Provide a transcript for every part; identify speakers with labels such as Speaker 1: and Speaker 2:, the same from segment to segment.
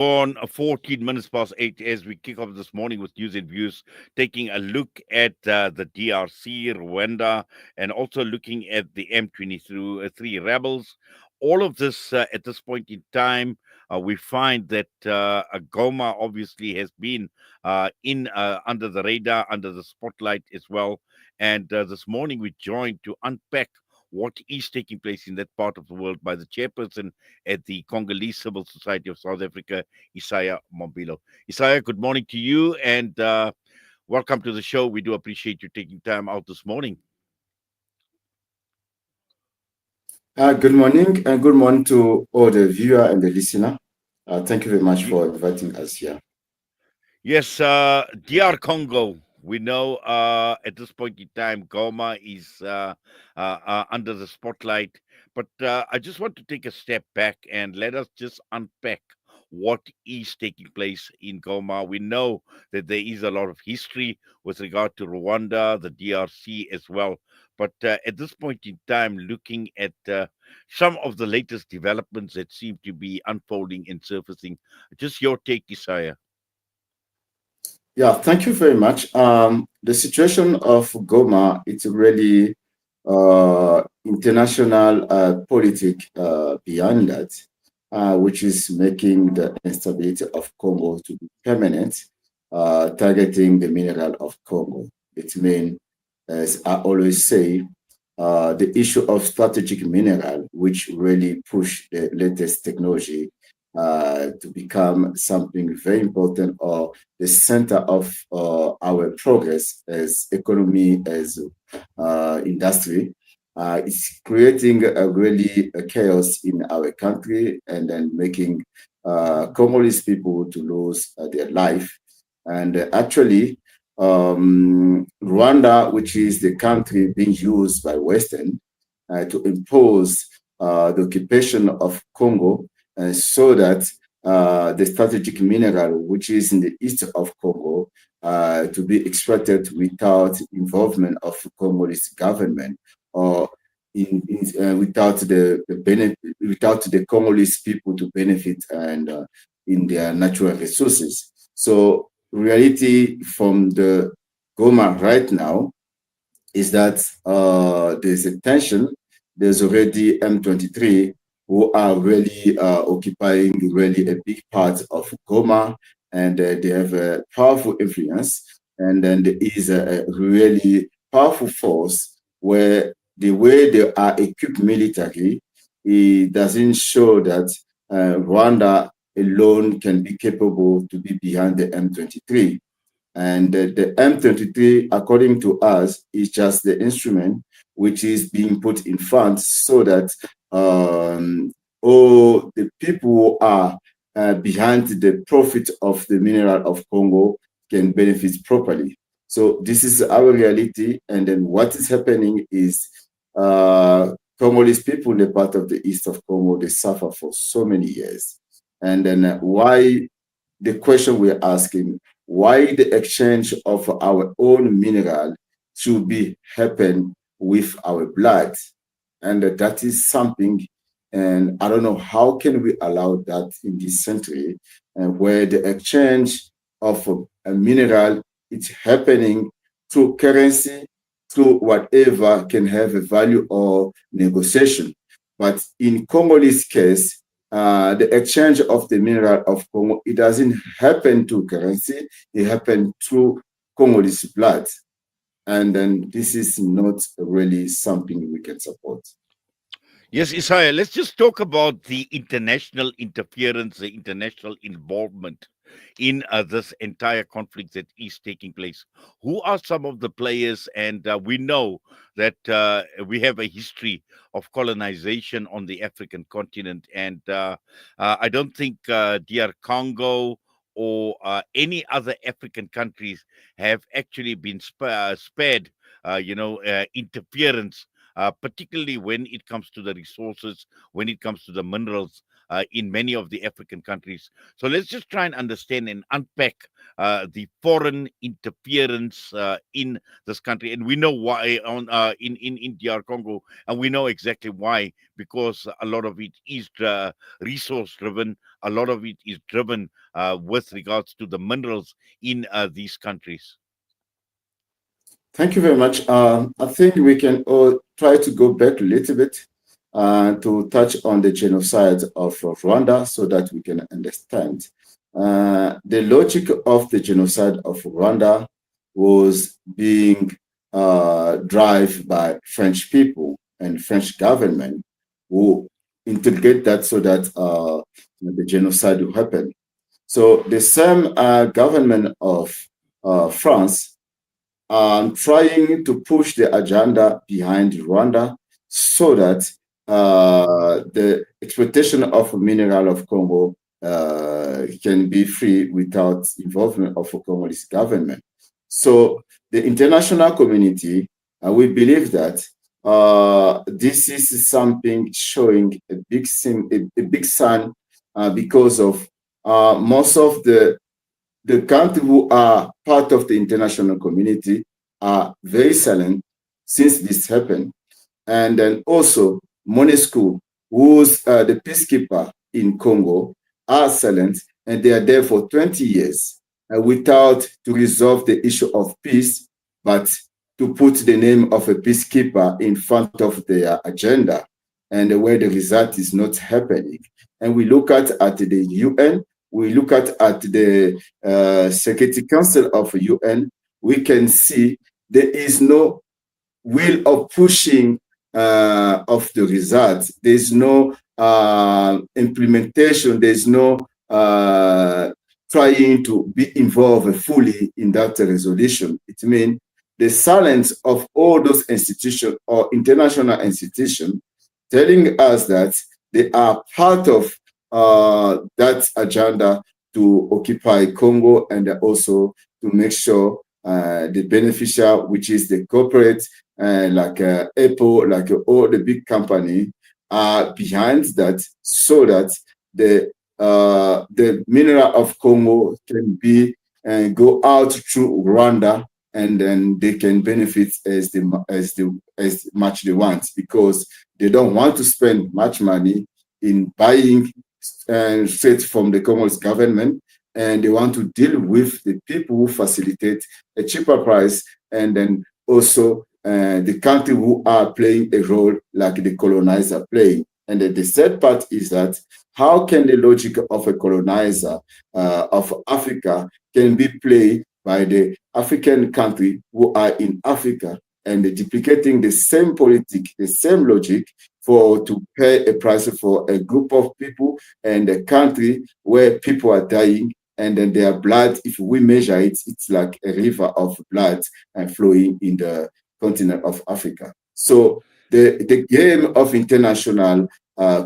Speaker 1: On 14 minutes past 8 as we kick off this morning with news and views, taking a look at the DRC, Rwanda, and also looking at the M23 rebels. All of this at this point in time, we find that Goma obviously has been in under the radar, under the spotlight as well. And this morning we joined to unpack what is taking place in that part of the world by the chairperson at the Congolese Civil Society of South Africa, Isaiah Mombilo. Isaiah, good morning to you and welcome to the show. We do appreciate you taking time out this morning.
Speaker 2: Good morning, and good morning to all the viewer and the listener. Thank you very much
Speaker 1: Ye-
Speaker 2: for inviting us here.
Speaker 1: Yes, DR Congo. We know at this point in time, Goma is under the spotlight. But I just want to take a step back and let us just unpack what is taking place in Goma. We know that there is a lot of history with regard to Rwanda, the DRC as well. But at this point in time, looking at some of the latest developments that seem to be unfolding and surfacing, just your take, Isaiah.
Speaker 2: Yeah, thank you very much. The situation of Goma, it's really international politic behind that, which is making the instability of Congo to be permanent, targeting the mineral of Congo. It means, as I always say, the issue of strategic mineral, which really push the latest technology to become something very important or the center of our progress as economy, as industry. It's creating a really a chaos in our country and then making Congolese people to lose their life. And actually, Rwanda, which is the country being used by Western to impose the occupation of Congo, so that the strategic mineral, which is in the east of Congo, to be extracted without involvement of Congolese government or without without the Congolese people to benefit and in their natural resources. So reality from the Goma right now is that there's a tension. There's already M23 who are really occupying really a big part of Goma, and they have a powerful influence. And then there is a really powerful force where the way they are equipped military, it doesn't show that Rwanda alone can be capable to be behind the M23. And the M23, according to us, is just the instrument which is being put in front so that all the people who are behind the profit of the mineral of Congo can benefit properly. So this is our reality. And then what is happening is Congolese people in the part of the east of Congo, they suffer for so many years. And then why the question we're asking, why the exchange of our own mineral should be happen with our blood? And that is something, and I don't know how can we allow that in this century, where the exchange of a mineral is happening through currency, through whatever can have a value or negotiation. But in Congolese case, the exchange of the mineral of Congo, it doesn't happen through currency, it happens through Congolese blood. And then this is not really something we can support.
Speaker 1: Yes, Isaiah, let's just talk about the international interference, the international involvement in this entire conflict that is taking place. Who are some of the players? And we know that we have a history of colonization on the African continent. And I don't think DR Congo or any other African countries have actually been spared, interference particularly when it comes to the resources, when it comes to the minerals in many of the African countries. So let's just try and understand and unpack the foreign interference in this country, and we know why on in DR Congo, and we know exactly why, because a lot of it is resource driven, a lot of it is driven with regards to the minerals in these countries.
Speaker 2: Thank you very much. I think we can all try to go back a little bit to touch on the genocide of Rwanda so that we can understand. The logic of the genocide of Rwanda was being driven by French people and French government who integrate that so that the genocide will happen. So the same government of France trying to push the agenda behind Rwanda so that the exploitation of mineral of Congo can be free without involvement of the Congolese government. So the international community, we believe that this is something showing a big sign because of most of the countries who are part of the international community are very silent since this happened. And then also MONUSCO, who's the peacekeeper in Congo, are silent, and they are there for 20 years without to resolve the issue of peace, but to put the name of a peacekeeper in front of their agenda, and where the result is not happening. And we look at the UN, we look at the Security Council of UN, we can see there is no will of pushing of the results. There's no implementation. There's no trying to be involved fully in that resolution. It means the silence of all those institutions or international institutions telling us that they are part of that agenda to occupy Congo and also to make sure the beneficial, which is the corporate, like Apple, like all the big company, are behind that, so that the mineral of Congo can be and go out through Rwanda, and then they can benefit as much they want, because they don't want to spend much money in buying straight from the Congolese government, and they want to deal with the people who facilitate a cheaper price, and then also the country who are playing a role like the colonizer playing. And the third part is that how can the logic of a colonizer of Africa can be played by the African country who are in Africa, and duplicating the same politic, the same logic for to pay a price for a group of people and a country where people are dying, and then their blood, if we measure it, it's like a river of blood and flowing in the continent of Africa. So the game of international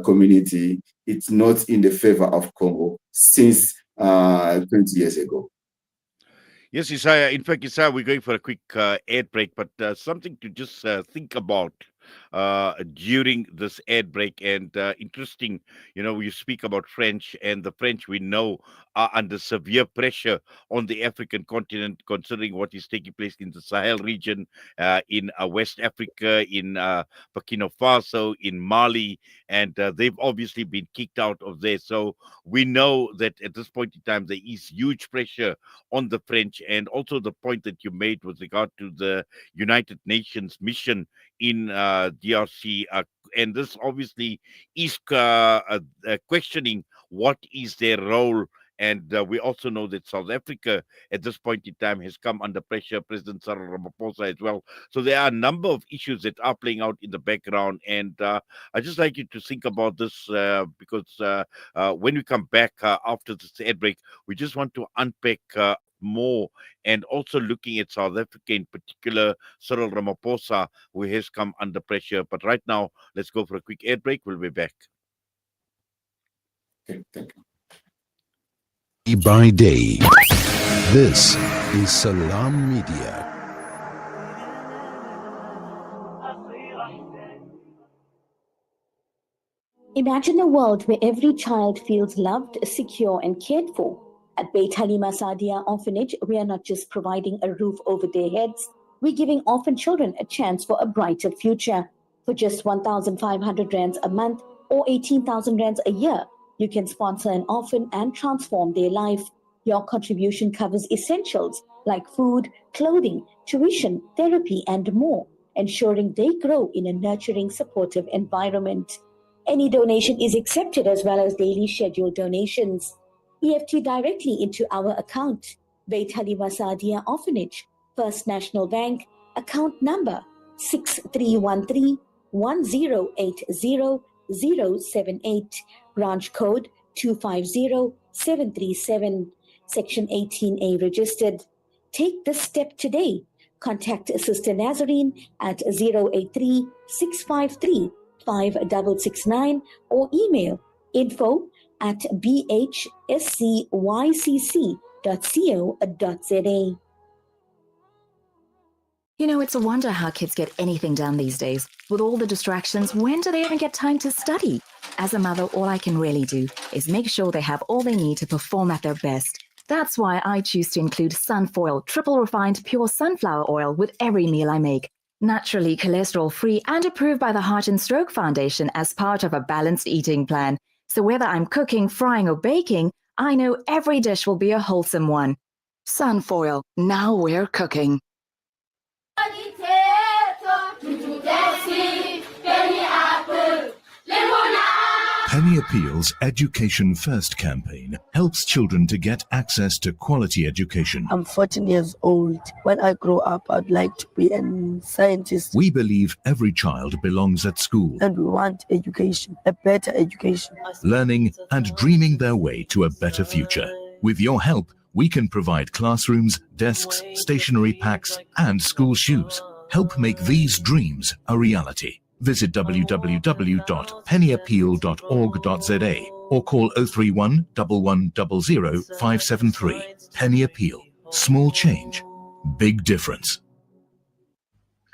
Speaker 2: community, it's not in the favor of Congo since 20 years ago.
Speaker 1: Yes, Isaiah. In fact, Isaiah, we're going for a quick ad break, but something to just think about during this ad break. And interesting, you speak about French, and the French we know are under severe pressure on the African continent, considering what is taking place in the Sahel region, in West Africa, in Burkina Faso, in Mali, and they've obviously been kicked out of there. So we know that at this point in time, there is huge pressure on the French, and also the point that you made with regard to the United Nations mission in DRC, and this obviously is questioning what is their role. And we also know that South Africa at this point in time has come under pressure, President Cyril Ramaphosa as well. So there are a number of issues that are playing out in the background, and I just like you to think about this, because when we come back after this ad break, we just want to unpack more, and also looking at South Africa in particular, Cyril Ramaphosa, who has come under pressure. But right now, let's go for a quick ad break. We'll be back.
Speaker 2: Okay, thank you.
Speaker 3: By day, this is Salam Media.
Speaker 4: Imagine a world where every child feels loved, secure, and cared for. At Beit Halima Sadia Orphanage, we are not just providing a roof over their heads, we're giving orphan children a chance for a brighter future. For just 1,500 rands a month or 18,000 rands a year, you can sponsor an orphan and transform their life. Your contribution covers essentials like food, clothing, tuition, therapy, and more, ensuring they grow in a nurturing, supportive environment. Any donation is accepted as well as daily scheduled donations. EFT directly into our account. Beit Halima Sadia Orphanage, First National Bank, account number 6313-1080-078, branch code 250737, section 18A registered. Take this step today. Contact Sister Nazarene at 083 653 5669 or email info@bhscycc.co.za.
Speaker 5: You know, it's a wonder how kids get anything done these days. With all the distractions, when do they even get time to study? As a mother, all I can really do is make sure they have all they need to perform at their best. That's why I choose to include Sunfoil, triple refined pure sunflower oil with every meal I make. Naturally cholesterol-free and approved by the Heart and Stroke Foundation as part of a balanced eating plan. So whether I'm cooking, frying, or baking, I know every dish will be a wholesome one. Sunfoil, now we're cooking.
Speaker 3: Penny Appeal's Education First campaign helps children to get access to quality education.
Speaker 6: I'm 14 years old. When I grow up, I'd like to be a scientist.
Speaker 3: We believe every child belongs at school,
Speaker 6: And we want education, a better education.
Speaker 3: learning and dreaming their way to a better future. With your help, we can provide classrooms, desks, stationery packs, and school shoes. Help make these dreams a reality. Visit www.pennyappeal.org.za or call 031 1100 573. Penny Appeal. Small change, big difference.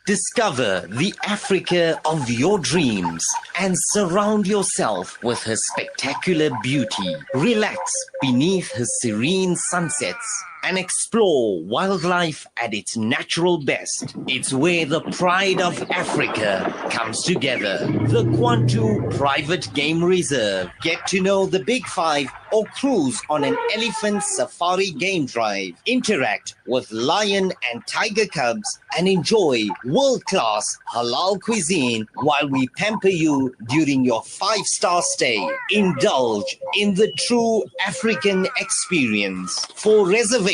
Speaker 7: Discover the Africa of your dreams and surround yourself with her spectacular beauty. Relax beneath her serene sunsets and explore wildlife at its natural best. It's where the pride of Africa comes together. The Kwantu Private Game Reserve. Get to know the Big Five or cruise on an elephant safari game drive. Interact with lion and tiger cubs and enjoy world-class halal cuisine while we pamper you during your 5-star stay. Indulge in the true African experience. For reservations,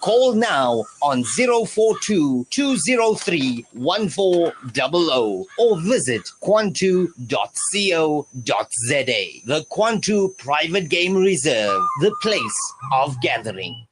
Speaker 7: call now on 042-203-1400 or visit kwantu.co.za. The Kwantu Private Game Reserve, the place of gathering.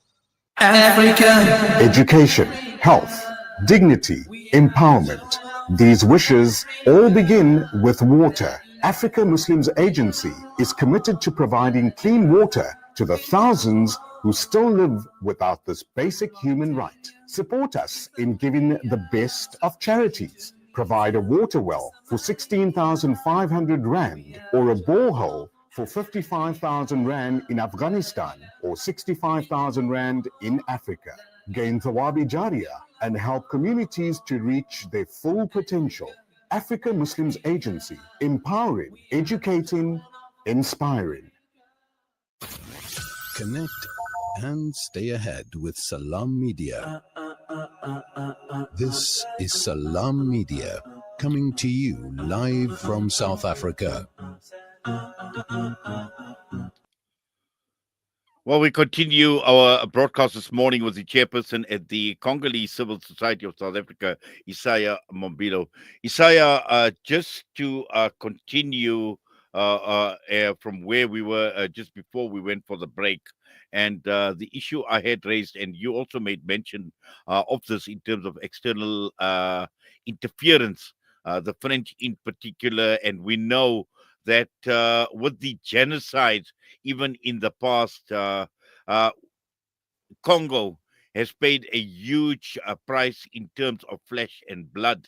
Speaker 8: Africa.
Speaker 9: Education, health, dignity, empowerment. These wishes all begin with water. Africa Muslims Agency is committed to providing clean water to the thousands who still live without this basic human right. Support us in giving the best of charities. Provide a water well for 16,500 rand or a borehole for 55,000 rand in Afghanistan or 65,000 rand in Africa. Gain Thawabi Jariyah and help communities to reach their full potential. Africa Muslims Agency, empowering, educating, inspiring.
Speaker 3: Connect and stay ahead with Salam Media. This is Salam Media, coming to you live from South Africa.
Speaker 1: Well, we continue our broadcast this morning with the chairperson at the Congolese Civil Society of South Africa, Isaiah Mombilo. Isaiah, just to continue from where we were just before we went for the break, and the issue I had raised, and you also made mention of this in terms of external interference, the French in particular, and we know that with the genocide, even in the past, Congo has paid a huge price in terms of flesh and blood.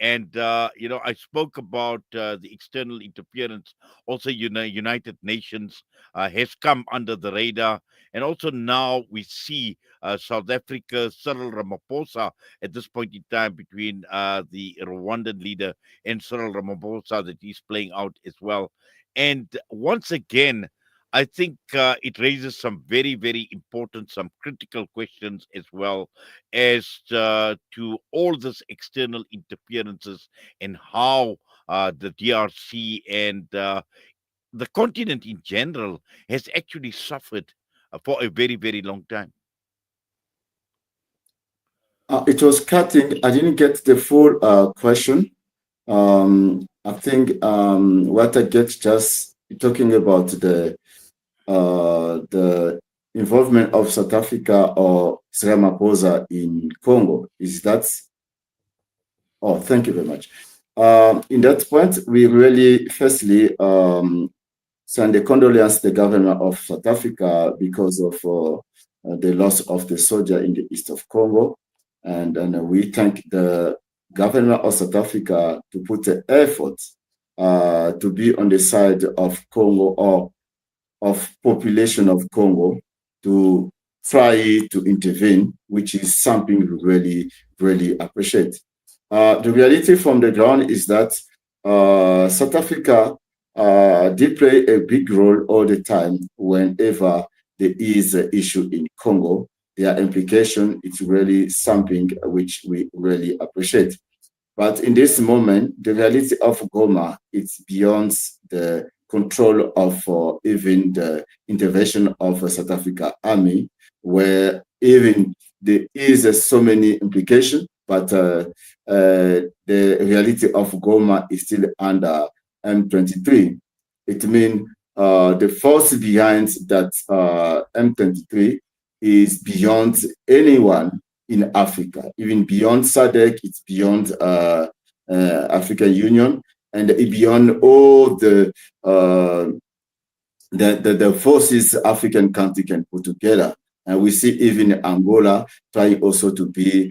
Speaker 1: And I spoke about the external interference. Also, United Nations has come under the radar, and also now we see South Africa, Cyril Ramaphosa, at this point in time, between the Rwandan leader and Cyril Ramaphosa, that he's playing out as well. And once again, I think it raises some very, very important, some critical questions as well as to all this external interferences and how the DRC and the continent in general has actually suffered for a very, very long time.
Speaker 2: It was cutting. I didn't get the full question. I think what I get just talking about the involvement of South Africa or Ramaphosa in Congo. Is that? Oh, thank you very much. In that point, we really firstly send a condolence to the government of South Africa because of the loss of the soldier in the east of Congo. And we thank the government of South Africa to put the effort to be on the side of Congo or of population of Congo to try to intervene, which is something we really, really appreciate. The reality from the ground is that South Africa did play a big role all the time whenever there is an issue in Congo. Their implication is really something which we really appreciate. But in this moment, the reality of Goma is beyond the control of even the intervention of South Africa Army, where even there is so many implications, but the reality of Goma is still under M23. It means the force behind that M23 is beyond anyone in Africa, even beyond SADC, it's beyond African Union, and beyond all the forces African country can put together. And we see even Angola trying also to be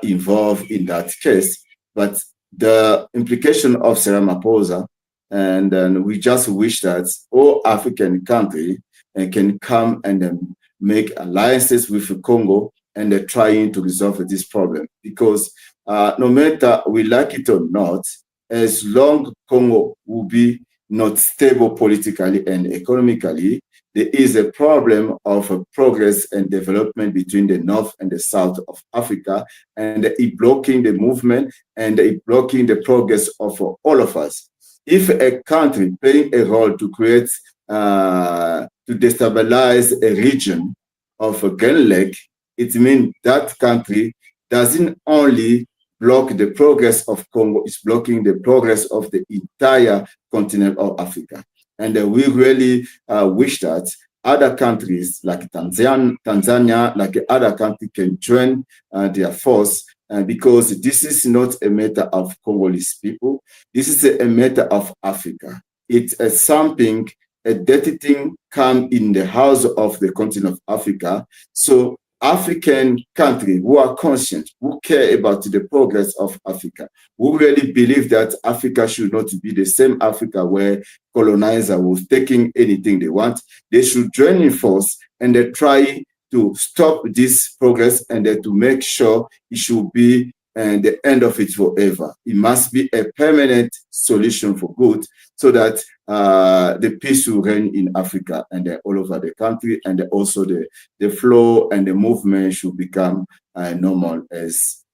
Speaker 2: involved in that case. But the implication of Ramaphosa, and we just wish that all African countries can come and make alliances with Congo and trying to resolve this problem. Because no matter we like it or not, as long Congo will be not stable politically and economically, there is a problem of progress and development between the north and the south of Africa, and it blocking the movement and it blocking the progress of all of us. If a country playing a role to create, to destabilize a region of a gun leg, it means that country doesn't only block the progress of Congo, it's blocking the progress of the entire continent of Africa. And we really wish that other countries like Tanzania, like other countries can join their force, because this is not a matter of Congolese people. This is a matter of Africa. It's something, a dirty thing come in the house of the continent of Africa. So African countries who are conscient, who care about the progress of Africa, who really believe that Africa should not be the same Africa where colonizer was taking anything they want, they should join in force and they try to stop this progress and to make sure it should be the end of it forever. It must be a permanent solution for good, so that the peace will reign in Africa and all over the country, and also the flow and the movement should become normal as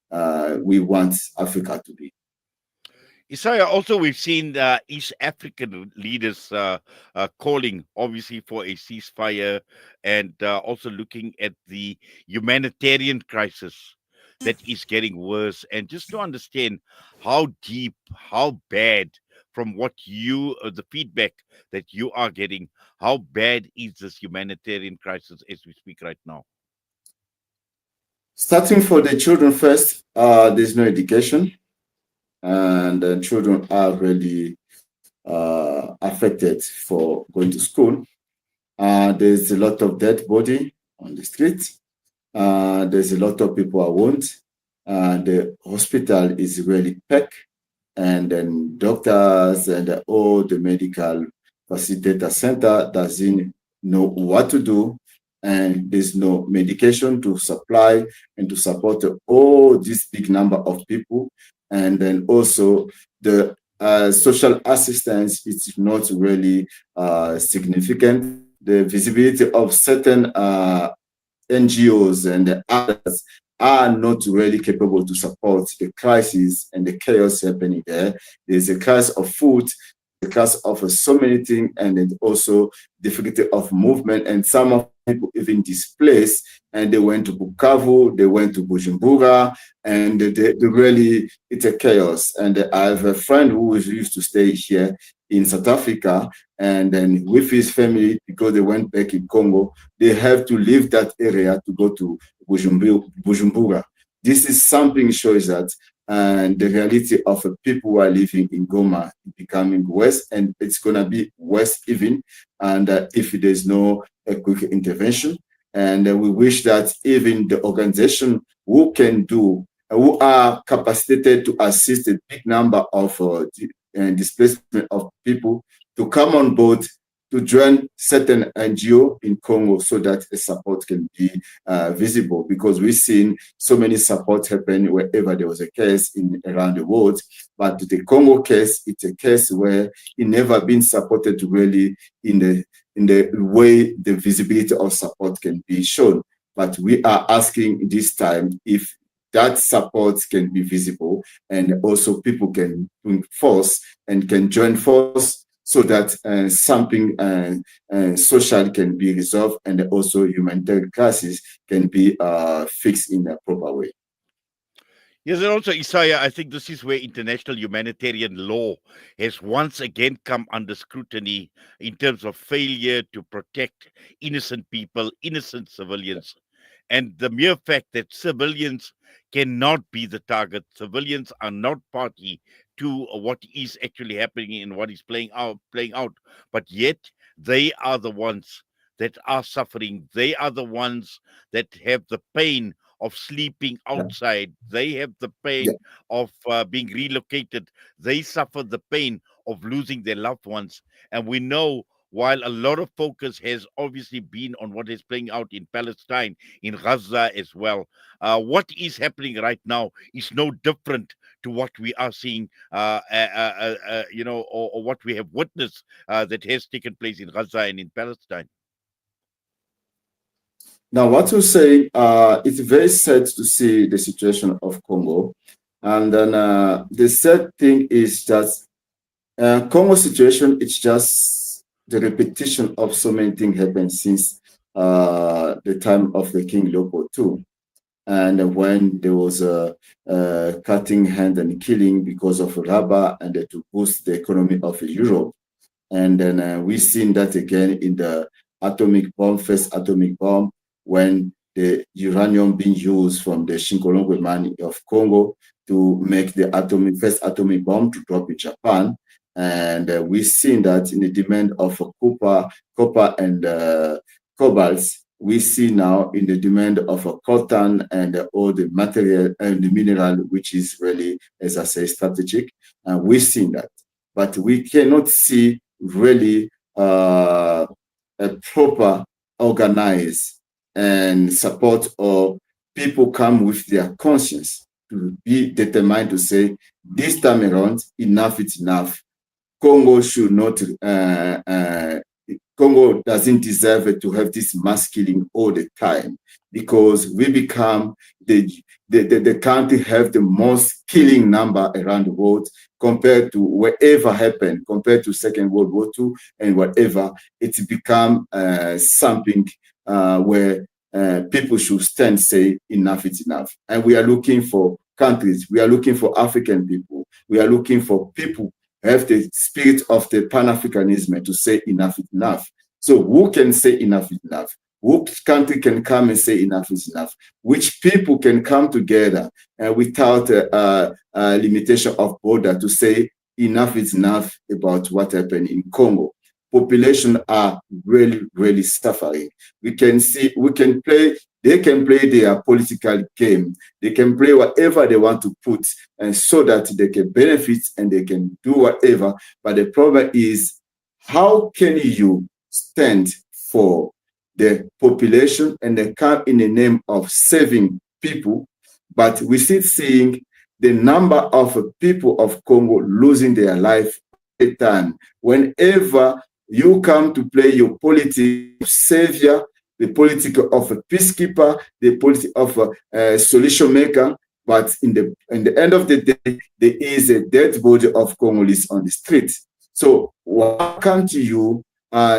Speaker 2: we want Africa to be.
Speaker 1: Isaiah, also we've seen East African leaders calling, obviously, for a ceasefire, and also looking at the humanitarian crisis that is getting worse. And just to understand how deep, how bad, from what you, the feedback that you are getting, how bad is this humanitarian crisis as we speak right now?
Speaker 2: Starting for the children first, there's no education, and children are really affected for going to school. There's a lot of dead body on the street. There's a lot of people are wounded. The hospital is really packed. and then doctors and all the medical facilitator center doesn't know what to do, and there's no medication to supply and to support all this big number of people. And then also the social assistance is not really significant. The visibility of certain NGOs and others are not really capable to support the crisis and the chaos happening there. There's a crisis of food, a crisis of so many things, and then also difficulty of movement, and some of people even displaced, and they went to Bukavu, they went to Bujumbura, and they really, it's a chaos. And I have a friend who used to stay here in South Africa, and then with his family, because they went back in Congo, they have to leave that area to go to Bujumbura. This is something shows that the reality of people who are living in Goma becoming worse, and it's going to be worse even, and if there's no quick intervention. And we wish that even the organization who can do, who are capacitated to assist a big number of displacement of people, to come on board to join certain NGO in Congo so that the support can be visible, because we've seen so many support happen wherever there was a case around the world. But the Congo case, it's a case where it never been supported really in the way the visibility of support can be shown. But we are asking this time if that support can be visible, and also people can join force and can join force so that something social can be resolved, and also humanitarian crisis can be fixed in a proper way.
Speaker 1: Yes, and also, Isaiah, I think this is where international humanitarian law has once again come under scrutiny in terms of failure to protect innocent people, innocent civilians. And the mere fact that civilians cannot be the target, civilians are not party to what is actually happening and what is playing out, but yet they are the ones that are suffering. They are the ones that have the pain of sleeping outside. They have the pain of being relocated. They suffer the pain of losing their loved ones. And we know, while a lot of focus has obviously been on what is playing out in Palestine, in Gaza as well, what is happening right now is no different to what we are seeing, or what we have witnessed that has taken place in Gaza and in Palestine.
Speaker 2: Now, what you say, it's very sad to see the situation of Congo. And then the sad thing is that Congo situation, it's just the repetition of so many things happened since the time of the King Leopold II. And when there was a cutting hand and killing because of rubber and to boost the economy of Europe. And then we've seen that again in the atomic bomb, first atomic bomb, when the uranium being used from the Shinkolongwe mine of Congo to make the first atomic bomb to drop in Japan. And we've seen that in the demand of copper and cobalt, we see now in the demand of coltan and all the material and the mineral, which is really, as I say, strategic. And we've seen that. But we cannot see really a proper organized and support, or people come with their conscience to be determined to say, this time around, enough is enough. Congo should not, Congo doesn't deserve to have this mass killing all the time, because we become the country have the most killing number around the world compared to whatever happened, compared to Second World War II and whatever. It's become something where people should stand, say, enough is enough. And we are looking for countries, we are looking for African people, we are looking for people who have the spirit of the Pan-Africanism to say enough is enough. So who can say enough is enough? Which country can come and say enough is enough? Which people can come together without a limitation of border to say enough is enough about what happened in Congo? Population are really, really suffering. We can see, we can play they can play their political game. They can play whatever they want to put, and so that they can benefit and they can do whatever. But the problem is, how can you stand for the population and they come in the name of saving people, but we still seeing the number of people of Congo losing their life every time. Whenever you come to play your politics of savior, the politics of a peacekeeper, the politics of a solution maker, but in the end of the day, there is a dead body of Congolese on the street. So why can't you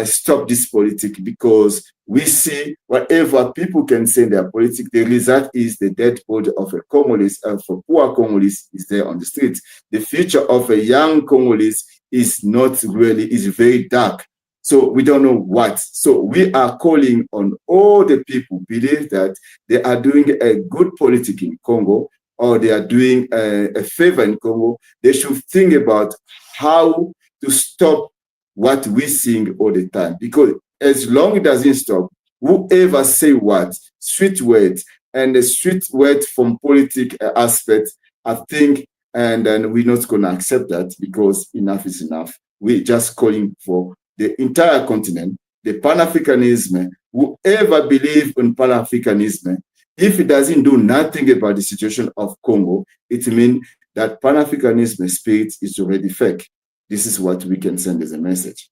Speaker 2: stop this politics? Because we see whatever people can say in their politics, the result is the dead body of a Congolese, of a poor Congolese is there on the street. The future of a young Congolese is not really, is very dark. So we don't know what. So we are calling on all the people believe that they are doing a good politics in Congo, or they are doing a favor in Congo. They should think about how to stop what we sing all the time. Because as long as it doesn't stop, whoever say what, sweet words, and the sweet word from politic aspect, I think, and then we're not going to accept that, because enough is enough. We're just calling for the entire continent, the Pan-Africanism. Whoever believes in Pan-Africanism, if it doesn't do nothing about the situation of Congo, it means that Pan-Africanism spirit is already fake. This is what we can send as a message.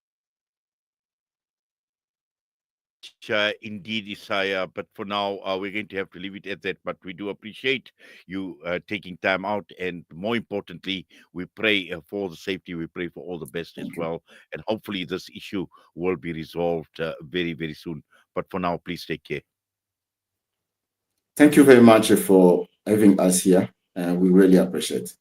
Speaker 1: Indeed, Isaiah, but for now, we're going to have to leave it at that. But we do appreciate you taking time out, and more importantly, we pray for the safety. We pray for all the best as well, and hopefully this issue will be resolved very, very soon. But for now, please take care.
Speaker 2: Thank you very much for having us here, and we really appreciate it.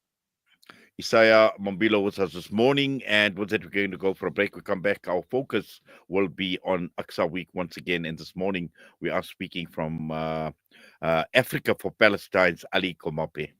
Speaker 1: Isaiah Mombilo with us this morning, and with that, we're going to go for a break. We come back. Our focus will be on Aqsa Week once again, and this morning we are speaking from Africa for Palestine's Ali Komape.